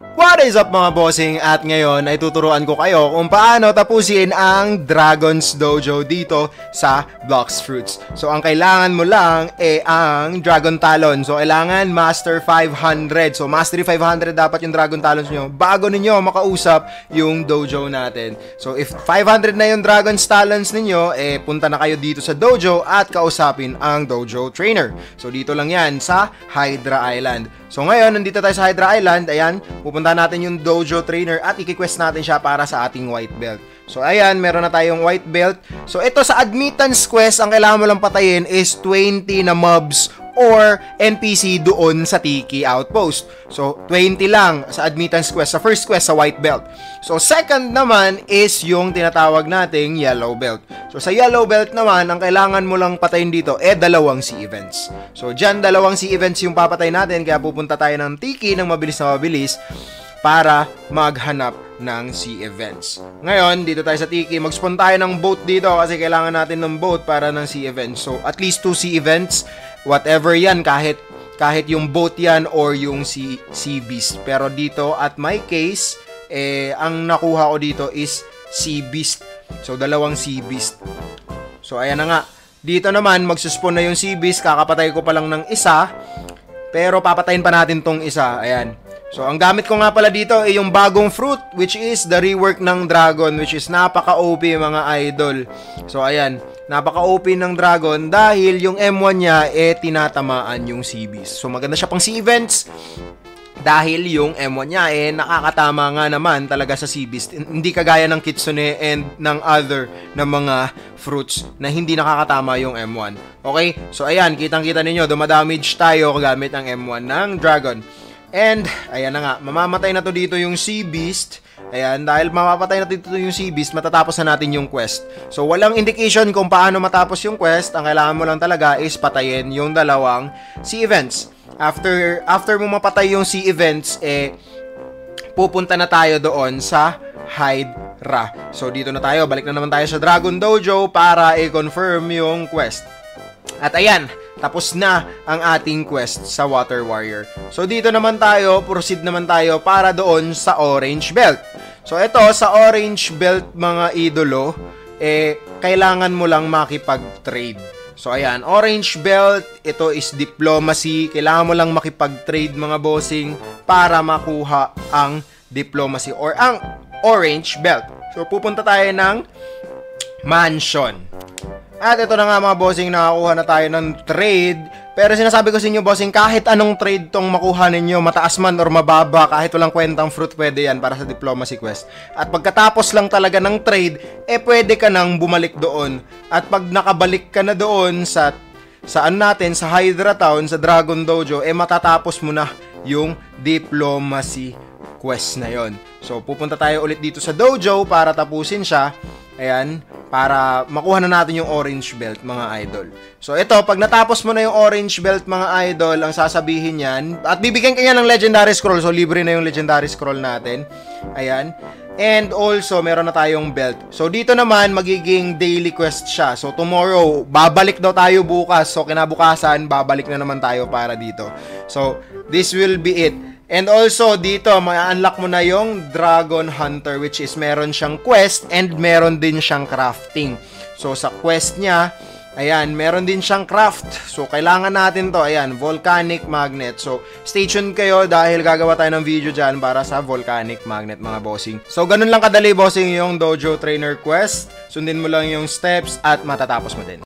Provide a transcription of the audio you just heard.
What is up mga bossing, at ngayon ay tuturuan ko kayo kung paano tapusin ang Dragon's Dojo dito sa Blox Fruits. So ang kailangan mo lang ang Dragon Talon. So kailangan Master 500. So Mastery 500 dapat yung Dragon Talons nyo bago ninyo makausap yung dojo natin. So if 500 na yung Dragon's Talons ninyo, punta na kayo dito sa dojo at kausapin ang dojo trainer. So dito lang yan sa Hydra Island. So ngayon, nandito tayo sa Hydra Island. Ayan, pupunta natin yung dojo trainer at i-quest natin siya para sa ating white belt. So ayan, meron na tayong white belt. So ito sa admittance quest, ang kailangan mo lang patayin is 20 na mobs or NPC doon sa Tiki Outpost. So 20 lang sa admittance quest, sa first quest sa white belt. So second naman is yung tinatawag nating yellow belt. So sa yellow belt naman, ang kailangan mo lang patayin dito dalawang sea events. So dyan, dalawang sea events yung papatay natin, kaya pupunta tayo ng Tiki ng mabilis na mabilis para maghanap ng sea events. Ngayon, dito tayo sa Tiki, mag-spawn tayo ng boat dito kasi kailangan natin ng boat para ng sea events. So at least 2 sea events, whatever yan, kahit yung boat yan or yung sea beast. Pero dito at my case, ang nakuha ko dito is sea beast. So dalawang sea beast. So ayan na nga. Dito naman magsuspawn na yung sea beast, kakapatay ko pa lang ng isa. Pero papatayin pa natin tong isa. Ayan. So ang gamit ko nga pala dito ay yung bagong fruit, which is the rework ng dragon, which is napaka-OP mga idol. So ayan, napaka-OP ng dragon dahil yung M1 niya tinatamaan yung sea beast. So maganda siya pang sea events dahil yung M1 niya nakakatama nga naman talaga sa sea beast. Hindi kagaya ng Kitsune and ng other na mga fruits na hindi nakakatama yung M1. Okay? So ayan, kitang-kita ninyo, dumadamage tayo gamit ang M1 ng dragon. And, ayan na nga, mamamatay na to dito yung sea beast. Ayan, dahil mamamatay na dito yung sea beast, matatapos na natin yung quest. So, walang indication kung paano matapos yung quest. Ang kailangan mo lang talaga is patayin yung dalawang sea events. After mo mapatay yung sea events, pupunta na tayo doon sa Hydra. So, dito na tayo, balik na naman tayo sa Dragon Dojo para i-confirm yung quest. At ayan, tapos na ang ating quest sa Water Warrior. So dito naman tayo, proceed naman tayo para doon sa Orange Belt. So ito, sa Orange Belt mga idolo, kailangan mo lang makipag-trade. So ayan, Orange Belt, ito is diplomacy. Kailangan mo lang makipag-trade mga bossing para makuha ang diplomacy or ang Orange Belt. So pupunta tayo ng mansion. At ito na nga mga bossing, nakakuha na tayo ng trade. Pero sinasabi ko sa inyo bossing, kahit anong trade tong makuha ninyo, mataas man or mababa, kahit walang kwentang fruit, pwede yan para sa diplomacy quest. At pagkatapos lang talaga ng trade, pwede ka nang bumalik doon. At pag nakabalik ka na doon sa natin, sa Hydra Town, sa Dragon Dojo, matatapos mo na yung diplomacy quest na yon. So pupunta tayo ulit dito sa dojo para tapusin siya. Ayan, para makuha na natin yung orange belt mga idol. So ito, pag natapos mo na yung orange belt mga idol, ang sasabihin yan, at bibigyan kanya ng legendary scroll, so libre na yung legendary scroll natin. Ayan. And also, meron na tayong belt. So dito naman, magiging daily quest siya. So tomorrow, babalik daw tayo bukas. So kinabukasan, babalik na naman tayo para dito. So this will be it. And also, dito, ma-unlock mo na yung Dragon Hunter, which is meron siyang quest and meron din siyang crafting. So, sa quest niya, ayan, meron din siyang craft. So, kailangan natin to, ayan, Volcanic Magnet. So, stay tuned kayo dahil gagawa tayo ng video dyan para sa Volcanic Magnet, mga bossing. So, ganun lang kadali, bossing, yung Dojo Trainer quest. Sundin mo lang yung steps at matatapos mo din.